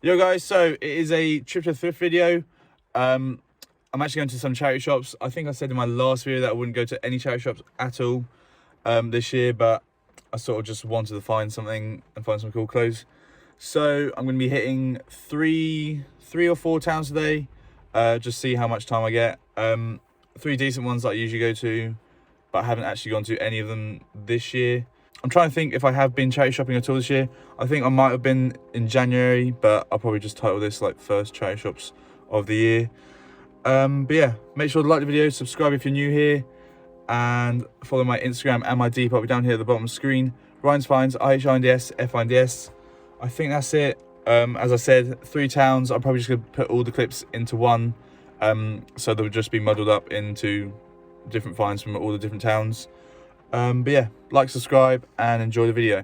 Yo guys, so it is a trip to Thrift video. I'm actually going to some charity shops. I think I said in my last video that I wouldn't go to any charity shops at all this year, but I sort of just wanted to find something and find some cool clothes. So I'm going to be hitting three or four towns today, just see how much time I get. Three decent ones that I usually go to, but I haven't actually gone to any of them this year. I'm trying to think if I have been charity shopping at all this year. I think I might have been in January, but I'll probably just title this like first charity shops of the year. But yeah, make sure to like the video, subscribe if you're new here, and follow my Instagram and my Depop. I'll be down here at the bottom of the screen. Ryan's Finds, IHINDS, FINDS. I think that's it. As I said, 3 towns. I'm probably just going to put all the clips into one, so they'll just be muddled up into different finds from all the different towns. But yeah, like, subscribe, and enjoy the video.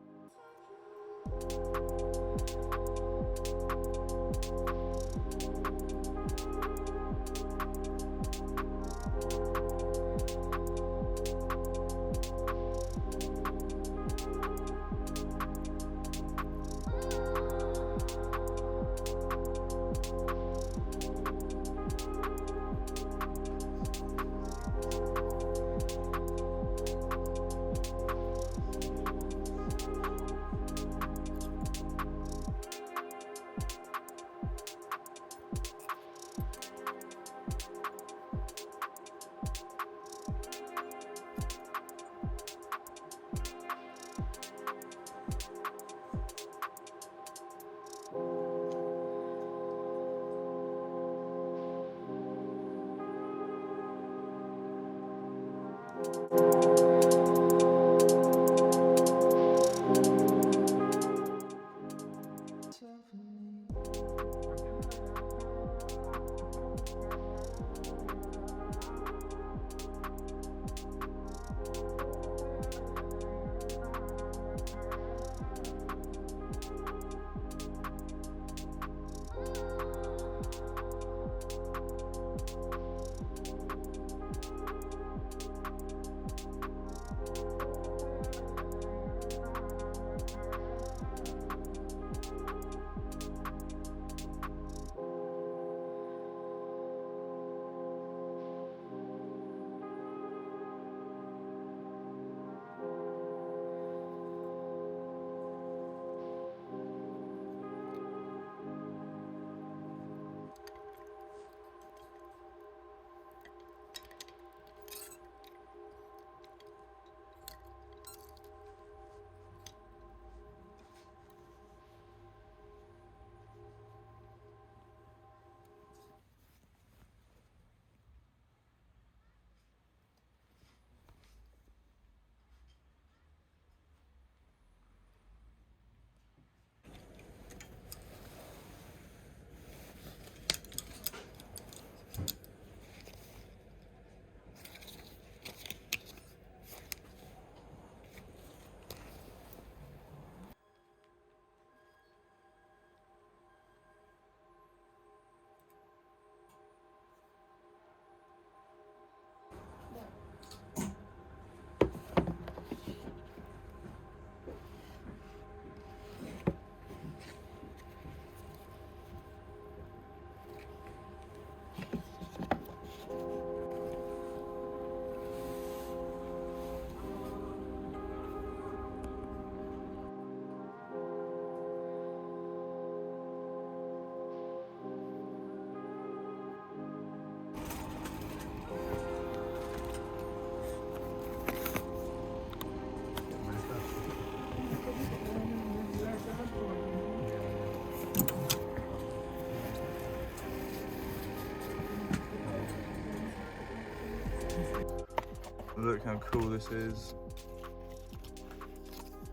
Look how cool this is.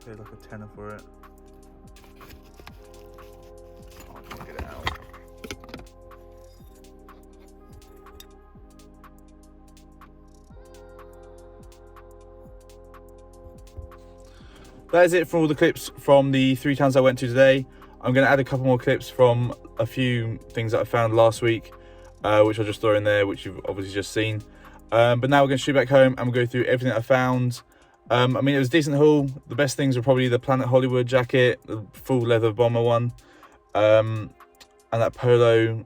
Paid like a tenner for it. Oh, I can't get it out. That is it for all the clips from the 3 towns I went to today. I'm going to add a couple more clips from a few things that I found last week, which I'll just throw in there, which you've obviously just seen. But now we're going to shoot back home and we'll go through everything that I found. I mean, it was a decent haul. The best things were probably the Planet Hollywood jacket, the full leather bomber one. and that polo,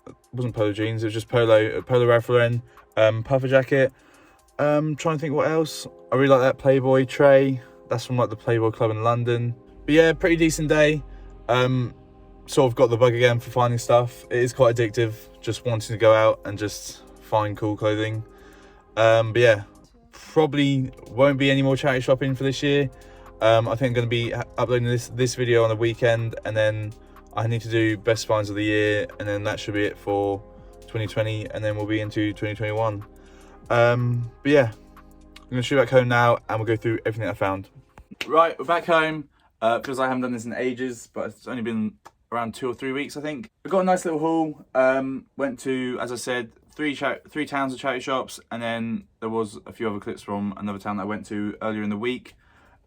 it wasn't polo jeans, it was just polo Ralph Lauren puffer jacket. Trying to think what else. I really like that Playboy tray. That's from like the Playboy Club in London. But yeah, pretty decent day. Sort of got the bug again for finding stuff. It is quite addictive, just wanting to go out and just find cool clothing. But yeah, probably won't be any more charity shopping for this year. I think I'm going to be uploading this video on the weekend, and then I need to do best finds of the year, and then that should be it for 2020, and then we'll be into 2021. But yeah, I'm going to shoot back home now, and we'll go through everything I found. Right, we're back home. Feels like I haven't done this in ages, but it's only been around 2 or 3 weeks, I think. We've got a nice little haul. Went to, as I said, three towns of charity shops, and then there was a few other clips from another town that I went to earlier in the week.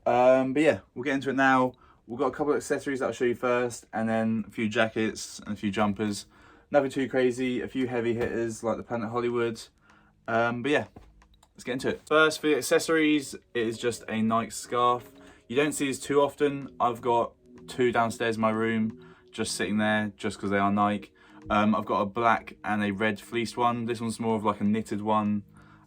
But yeah, we'll get into it now. We've got a couple of accessories that I'll show you first, and then a few jackets and a few jumpers. Nothing too crazy, a few heavy hitters like the Planet Hollywood. But yeah, let's get into it. First, for the accessories, it is just a Nike scarf. You don't see these too often. I've got 2 downstairs in my room, just sitting there, just because they are Nike. I've got a black and a red fleeced one. This one's more of like a knitted one,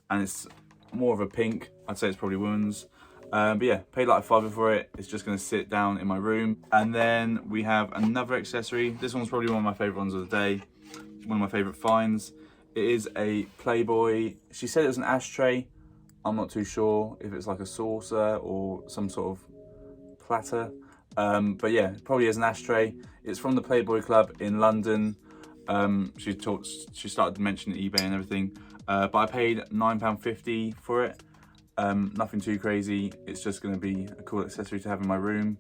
and it's more of a pink. I'd say it's probably women's. But yeah, paid like $5 for it. It's just going to sit down in my room. And then we have another accessory. This one's probably one of my favorite ones of the day. One of my favorite finds. It is a Playboy. She said it was an ashtray. I'm not too sure if it's like a saucer or some sort of platter. But yeah, it probably is an ashtray. It's from the Playboy Club in London. She started to mention eBay and everything. But I paid £9.50 for it. Nothing too crazy. It's just going to be a cool accessory to have in my room.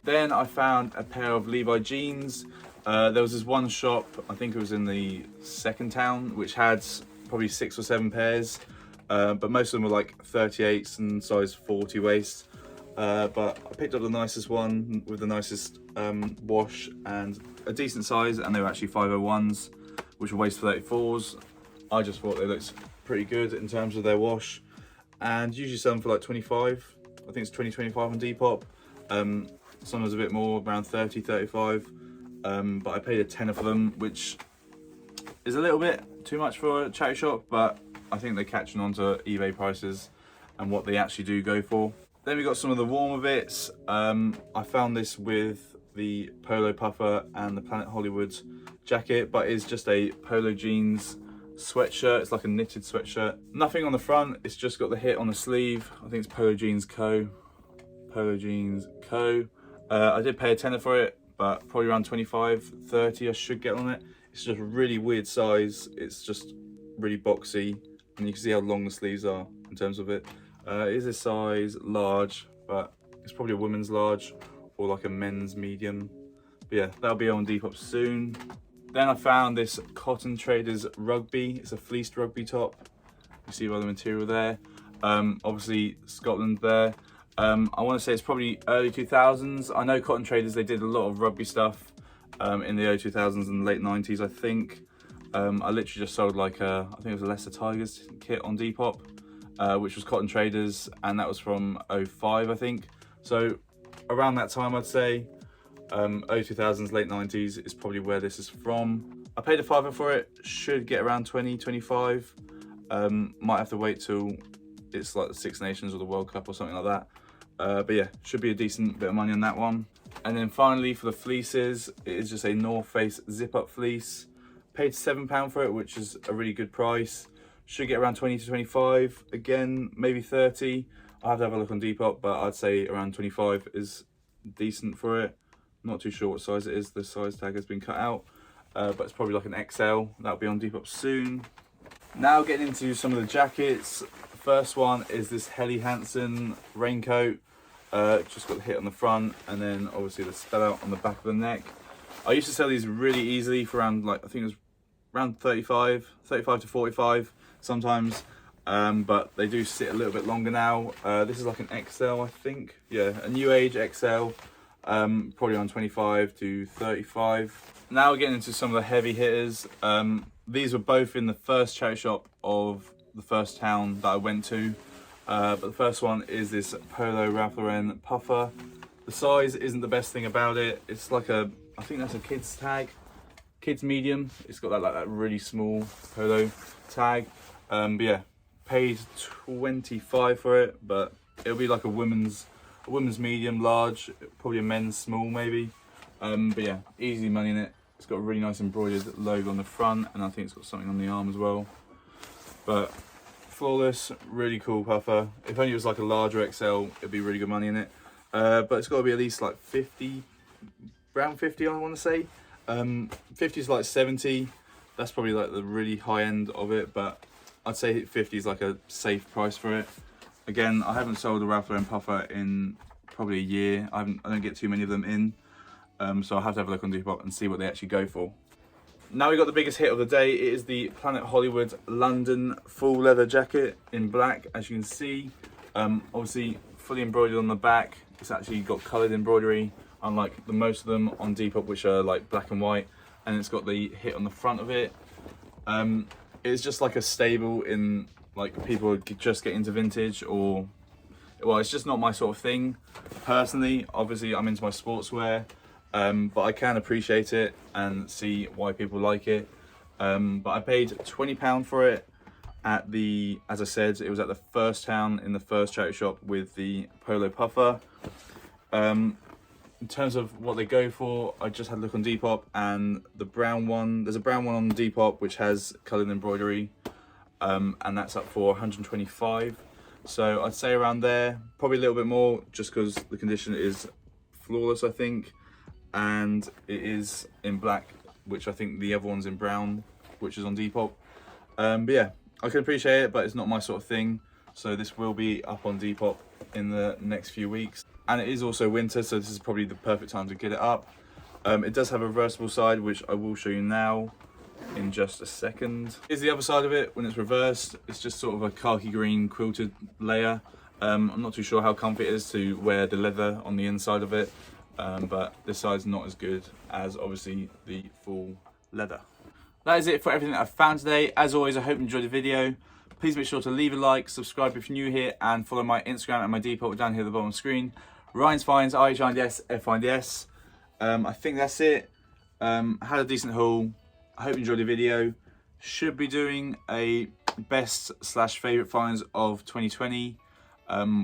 Then I found a pair of Levi Jeans. There was this one shop, I think it was in the second town, which had probably 6 or 7 pairs. But most of them were like 38s and size 40 waist. But I picked up the nicest one with the nicest wash and a decent size, and they were actually 501s, which were waist 34s. I just thought they looked pretty good in terms of their wash, and usually sell them for like 25. I think it's 20-25 on Depop. Sometimes a bit more, around 30-35. But I paid a tenner for them, which is a little bit too much for a charity shop, but I think they're catching on to eBay prices and what they actually do go for. Then we got some of the warmer bits. I found this with the polo puffer and the Planet Hollywood jacket, but it's just a polo jeans sweatshirt. It's like a knitted sweatshirt. Nothing on the front, it's just got the hit on the sleeve. I think it's Polo Jeans Co. Polo Jeans Co. I did pay a tenner for it, but probably around 25-30 I should get on it. It's just a really weird size. It's just really boxy, and you can see how long the sleeves are in terms of it. It is a size large, but it's probably a women's large or like a men's medium. But yeah, that'll be on Depop soon. Then I found this Cotton Traders Rugby. It's a fleeced rugby top. You see by the material there. Obviously Scotland there. I want to say it's probably early 2000s. I know Cotton Traders, they did a lot of rugby stuff in the early 2000s and late 90s, I think. I literally just sold like I think it was a Leicester Tigers kit on Depop, which was Cotton Traders, and that was from 05, I think. So around that time, I'd say. Early 2000s, late 90s is probably where this is from. I paid a $5 for it. Should get around 20-25. Might have to wait till it's like the Six Nations or the World Cup or something like that. But yeah, should be a decent bit of money on that one. And then finally for the fleeces, it is just a North Face zip-up fleece. Paid £7 for it, which is a really good price. Should get around 20-25. Again, maybe 30. I'll have to have a look on Depop, but I'd say around 25 is decent for it. Not too sure what size it is. The size tag has been cut out, but it's probably like an XL. That'll be on Depop soon. Now getting into some of the jackets. The first one is this Heli Hansen Raincoat. Just got the hit on the front, and then obviously the spell out on the back of the neck. I used to sell these really easily for around, like, I think it was around 35 to 45 sometimes. But they do sit a little bit longer now. This is like an XL, I think. Yeah, a new age XL. Probably on 25-35. Now we're getting into some of the heavy hitters. These were both in the first charity shop of the first town that I went to. But the first one is this Polo Ralph Lauren puffer. The size isn't the best thing about it. It's like a I think that's a kids tag, kids medium. It's got that like that really small polo tag. But yeah, paid 25 for it, but it'll be like a women's medium large, probably a men's small maybe. But yeah, easy money in it. It's got a really nice embroidered logo on the front, and I think it's got something on the arm as well. But flawless, really cool puffer. If only it was like a larger XL, it'd be really good money in it. But it's got to be at least like 50, around 50 I want to say. 50 is like 70. That's probably like the really high end of it, but I'd say 50 is like a safe price for it. Again, I haven't sold a Ralph Lauren puffer in probably a year. I don't get too many of them in. So I'll have to have a look on Depop and see what they actually go for. Now we got the biggest hit of the day. It is the Planet Hollywood London full leather jacket in black, as you can see. Obviously fully embroidered on the back. It's actually got coloured embroidery, unlike the most of them on Depop, which are like black and white. And it's got the hit on the front of it. It's just like a staple in like people just get into vintage, or well, it's just not my sort of thing personally. Obviously I'm into my sportswear. But I can appreciate it and see why people like it. But I paid £20 for it at the, as I said, it was at the first town in the first charity shop with the polo puffer. In terms of what they go for, I just had a look on Depop, and the brown one, there's a brown one on Depop which has coloured embroidery, and that's up for 125. So I'd say around there, probably a little bit more, just because the condition is flawless, I think. And it is in black, which I think the other one's in brown, which is on Depop. But yeah, I can appreciate it, but it's not my sort of thing. So this will be up on Depop in the next few weeks. And it is also winter, so this is probably the perfect time to get it up. It does have a reversible side, which I will show you now in just a second. Here's the other side of it when it's reversed. It's just sort of a khaki green quilted layer. I'm not too sure how comfy it is to wear the leather on the inside of it. But this side's not as good as obviously the full leather. That is it for everything that I've found today. As always, I hope you enjoyed the video. Please make sure to leave a like, subscribe if you're new here, and follow my Instagram and my Depop down here at the bottom of the screen. Ryan's Finds, RHINDS, FINDS. I think that's it. Had a decent haul. I hope you enjoyed the video. Should be doing a best / favourite finds of 2020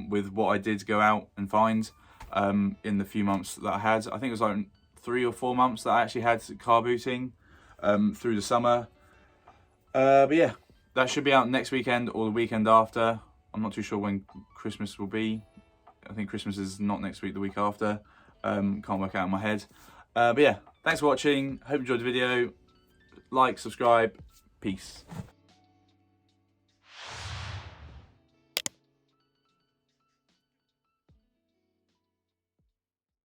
with what I did go out and find. In the few months that I had. I think it was like 3 or 4 months that I actually had car booting through the summer. But yeah, that should be out next weekend or the weekend after. I'm not too sure when Christmas will be. I think Christmas is not next week, the week after. Can't work out in my head. But yeah, thanks for watching. Hope you enjoyed the video. Like, subscribe. Peace.